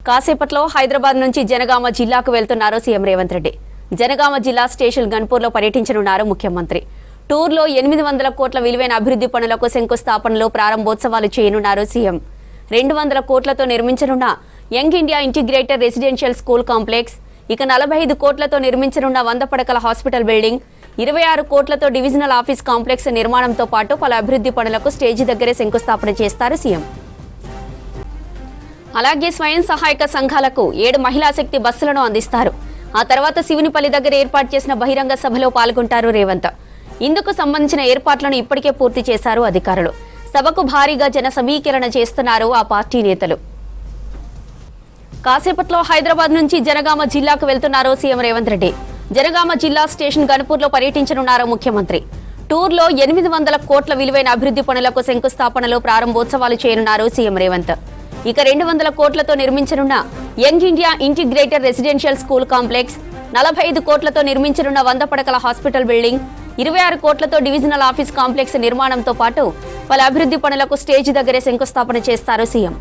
కాసేపట్లో హైదరాబాద్ నుంచి జనగామ జిల్లాకు వెళ్తున్నారు సీఎం రేవంత్ రెడ్డి. జనగామ జిల్లా స్టేషన్ గన్పూర్లో పర్యటించనున్నారు ముఖ్యమంత్రి. టూర్లో 800 కోట్ల విలువైన అభివృద్ధి పనులకు శంకుస్థాపనలో ప్రారంభోత్సవాలు చేయనున్నారు సీఎం. 200 కోట్లతో నిర్మించనున్న young India integrated residential school complex, ఇక 45 కోట్లతో నిర్మించనున్న 100 పడకల హాస్పిటల్ బిల్డింగ్, 26 కోట్లతో డివిజనల్ ఆఫీస్ కాంప్లెక్స్ నిర్మాణంతో పాటు పలు అభివృద్ధి పనులకు స్టేజి దగ్గరే శంకుస్థాపన చేస్తారు సీఎం. అలాగే స్వయం సహాయక సంఘాలకు 7 మహిళా శక్తి బస్సులను అందిస్తారు. ఆ తర్వాత శివునిపల్లి దగ్గర ఏర్పాటు చేసిన బహిరంగ సభలో పాల్గొంటారు రేవంత్. ఇందుకు సంబంధించిన ఏర్పాట్లను ఇప్పటికే పూర్తి చేశారు అధికారులు. సభకు భారీగా జన సమీకరణ చేస్తున్నారు ఆ పార్టీ నేతలు. కాసేపట్లో హైదరాబాద్ నుంచి జనగామ జిల్లాకు వెళ్తున్నారు సీఎం రేవంత్ రెడ్డి. జనగామ జిల్లా స్టేషన్ గన్పూర్లో పర్యటించనున్నారు ముఖ్యమంత్రి. టూర్లో 800 కోట్ల విలువైన అభివృద్ధి పనులకు శంకుస్థాపనలో ప్రారంభోత్సవాలు చేయనున్నారు సీఎం రేవంత్. ఇక 200 కోట్లతో నిర్మించనున్న young India integrated residential school complex, 45 కోట్లతో నిర్మించనున్న 100 పడకల హాస్పిటల్ బిల్డింగ్, 26 కోట్లతో డివిజనల్ ఆఫీస్ కాంప్లెక్స్ నిర్మాణంతో పాటు పలు అభివృద్ధి పనులకు స్టేజ్ దగ్గరే శంకుస్థాపన చేస్తారు సీఎం.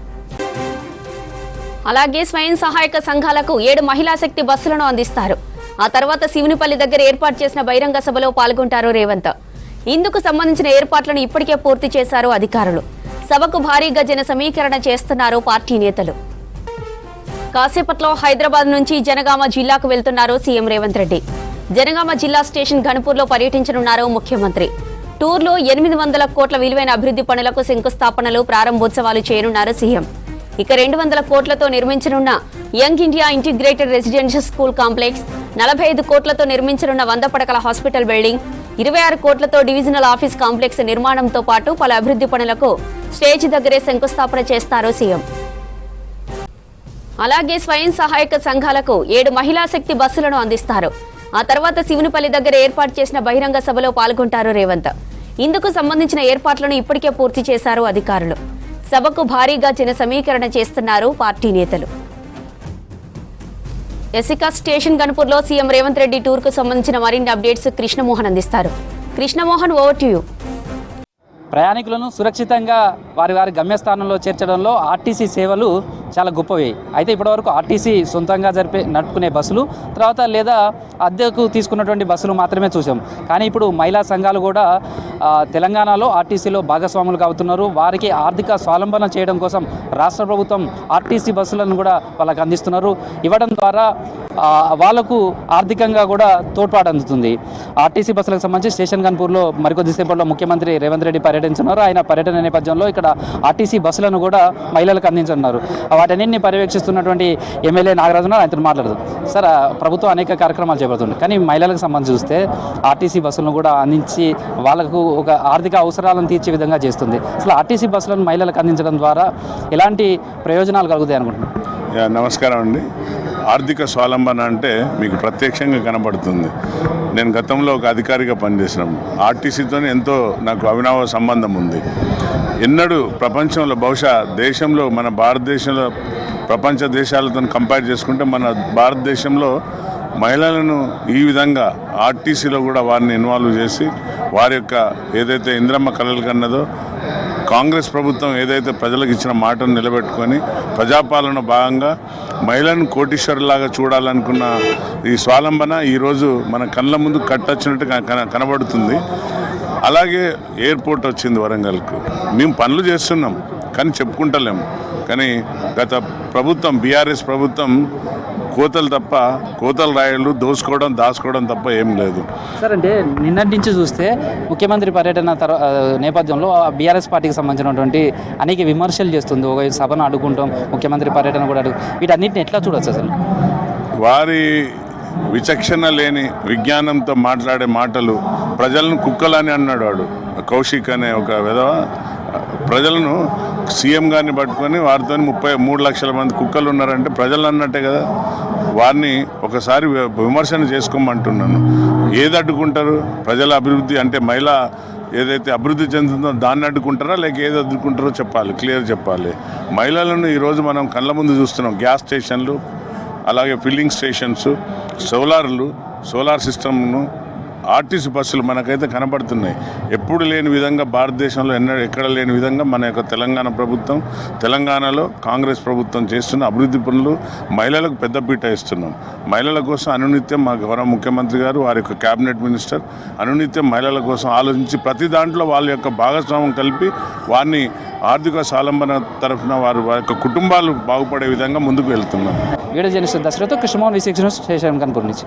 అలాగే స్వయం సహాయక సంఘాలకు 7 మహిళా శక్తి బస్సులను అందిస్తారు. ఆ తర్వాత శివునిపల్లి దగ్గర ఏర్పాటు చేసిన బహిరంగ సభలో పాల్గొంటారు రేవంత్. ఇందుకు సంబంధించిన ఏర్పాట్లను ఇప్పటికే పూర్తి చేశారు అధికారులు. సభకు భారీగా జన సమీకరణ చేస్తున్నారు పార్టీ నేతలు. కాసేపట్లో హైదరాబాద్ నుంచి జనగామ జిల్లాకు వెళ్తున్నారు సీఎం రేవంత్ రెడ్డి. జనగామ జిల్లా స్టేషన్ గన్పూర్లో పర్యటించనున్నారు ముఖ్యమంత్రి. టూర్లో 800 కోట్ల విలువైన అభివృద్ధి పనులకు శంకుస్థాపనలు ప్రారంభోత్సవాలు చేయనున్నారు సీఎం. ఇక 200 కోట్లతో నిర్మించనున్న young India integrated residential school complex, 45 కోట్లతో నిర్మించనున్న 100 పడకల హాస్పిటల్ బిల్డింగ్, 26 కోట్లతో డివిజనల్ ఆఫీస్ కాంప్లెక్స్ నిర్మాణంతో పాటు పలు అభివృద్ధి పనులకు స్టేజ్ దగ్గరే శంకుస్థాపన చేస్తారు సీఎం. అలాగే స్వయం సహాయక సంఘాలకు 7 మహిళా శక్తి బస్సులను అందిస్తారు. ఆ తర్వాత శివునిపల్లి దగ్గర ఏర్పాటు చేసిన బహిరంగ సభలో పాల్గొంటారు రేవంత్. ఇందుకు సంబంధించిన ఏర్పాట్లను ఇప్పటికే పూర్తి చేశారు అధికారులు. సభకు భారీగా జన సమీకరణ చేస్తున్నారు పార్టీ నేతలు. ఎసికా స్టేషన్ గన్పూర్లో సీఎం రేవంత్ రెడ్డి టూర్కు సంబంధించిన మరిన్ని అప్డేట్స్ కృష్ణమోహన్ అందిస్తారు. Krishnamohan, over to you. ప్రయాణికులను సురక్షితంగా వారి గమ్యస్థానంలో చేర్చడంలో ఆర్టీసీ సేవలు చాలా గొప్పవి. అయితే ఇప్పటివరకు ఆర్టీసీ సొంతంగా నడుపుకునే బస్సులు, తర్వాత లేదా అద్దెకు తీసుకున్నటువంటి బస్సులు మాత్రమే చూసాం. కానీ ఇప్పుడు మహిళా సంఘాలు కూడా తెలంగాణలో ఆర్టీసీలో భాగస్వాములు అవుతున్నారు. వారికి ఆర్థిక స్వావలంబన చేయడం కోసం రాష్ట్ర ప్రభుత్వం ఆర్టీసీ బస్సులను కూడా వాళ్ళకి అందిస్తున్నారు. ఇవ్వడం ద్వారా వాళ్లకు ఆర్థికంగా కూడా తోడ్పాటు అందుతుంది. ఆర్టీసీ బస్సులకు సంబంధించి స్టేషన్ గన్పూర్లో మరికొద్దిసేపట్లో ముఖ్యమంత్రి రేవంత్ రెడ్డి పర్యటించున్నారు. ఆయన పర్యటన నేపథ్యంలో ఇక్కడ ఆర్టీసీ బస్సులను కూడా మహిళలకు అందించనున్నారు. వాటన్నింటినీ పర్యవేక్షిస్తున్నటువంటి ఎమ్మెల్యే నాగరాజు ఆయనతో మాట్లాడుతారు. సార్, ప్రభుత్వం అనేక కార్యక్రమాలు చేపడుతుంది, కానీ మహిళలకు సంబంధించి చూస్తే ఆర్టీసీ బస్సులను కూడా అందించి వాళ్ళకు ఒక ఆర్థిక అవసరాలను తీర్చే విధంగా చేస్తుంది. అసలు ఆర్టీసీ బస్సులను మహిళలకు అందించడం ద్వారా ఎలాంటి ప్రయోజనాలు కలుగుతాయి అనుకుంటున్నాను? నమస్కారం అండి. ఆర్థిక స్వావలంబన అంటే మీకు ప్రత్యక్షంగా కనబడుతుంది. నేను గతంలో ఒక అధికారిగా పనిచేసినాం. ఆర్టీసీతో ఎంతో నాకు అవినావ సంబంధం ఉంది. ఎన్నడూ ప్రపంచంలో, బహుశా దేశంలో, మన భారతదేశంలో ప్రపంచ దేశాలతో కంపేర్ చేసుకుంటే మన భారతదేశంలో మహిళలను ఈ విధంగా ఆర్టీసీలో కూడా వారిని ఇన్వాల్వ్ చేసి వారి యొక్క ఏదైతే ఇంద్రమ్మ కలలు కన్నదో, కాంగ్రెస్ ప్రభుత్వం ఏదైతే ప్రజలకు ఇచ్చిన మాటను నిలబెట్టుకొని ప్రజాపాలన భాగంగా మహిళలను కోటీశ్వరులాగా చూడాలనుకున్న ఈ స్వావలంబన ఈరోజు మన కళ్ళ ముందు కట్టొచ్చినట్టు కనబడుతుంది. అలాగే ఎయిర్పోర్ట్ వచ్చింది వరంగల్కు. మేము పనులు చేస్తున్నాం కానీ చెప్పుకుంటలేము. కానీ గత ప్రభుత్వం, బీఆర్ఎస్ ప్రభుత్వం కోతలు రాయలు దాచుకోవడం తప్ప ఏం లేదు. సార్, అంటే నిన్నటి నుంచి చూస్తే ముఖ్యమంత్రి పర్యటన నేపథ్యంలో బీఆర్ఎస్ పార్టీకి సంబంధించినటువంటి అనేక విమర్శలు చేస్తుంది. ఒక సభను అడుగుంటాం, ముఖ్యమంత్రి పర్యటన కూడా వీటన్నిటిని ఎట్లా చూడొచ్చు? అసలు వారి విచక్షణ లేని విజ్ఞానంతో మాట్లాడే మాటలు, ప్రజలను కుక్కలని అన్నాడు వాడు కౌశిక్ అనే ఒక విధవ. ప్రజలను సీఎం గారిని పట్టుకొని వారితో 33 లక్షల మంది కుక్కలు ఉన్నారంటే ప్రజలు అన్నట్టే కదా. వారిని ఒకసారి విమర్శన చేసుకోమంటున్నాను. ఏది అడ్డుకుంటారు? ప్రజల అభివృద్ధి అంటే మహిళ ఏదైతే అభివృద్ధి చెందుతుందో దాన్ని అడ్డుకుంటారా, లేక ఏది అడ్డుకుంటారో చెప్పాలి, క్లియర్ చెప్పాలి. మహిళలను ఈరోజు మనం కళ్ళ ముందు చూస్తున్నాం. గ్యాస్ స్టేషన్లు, అలాగే ఫిల్లింగ్ స్టేషన్స్, సోలార్ సిస్టమ్ను ఆర్టీసీ బస్సులు మనకైతే కనబడుతున్నాయి. ఎప్పుడు లేని విధంగా భారతదేశంలో ఎక్కడ లేని విధంగా మన యొక్క తెలంగాణ ప్రభుత్వం, తెలంగాణలో కాంగ్రెస్ ప్రభుత్వం చేస్తున్న అభివృద్ధి పనులు, మహిళలకు పెద్దపీట ఇస్తున్నాం. మహిళల కోసం అనునిత్యం మా గౌరవ ముఖ్యమంత్రి గారు, వారి యొక్క క్యాబినెట్ మినిస్టర్ అనునిత్యం మహిళల కోసం ఆలోచించి ప్రతి దాంట్లో వాళ్ళ యొక్క భాగస్వామ్యం కలిపి వారిని ఆర్థిక స్వావలంబన తరఫున వారి యొక్క కుటుంబాలు బాగుపడే విధంగా ముందుకు వెళ్తున్నాం. Video journalist Dashrath, Krishnamohan, V6 news, station Kanupur నుంచి.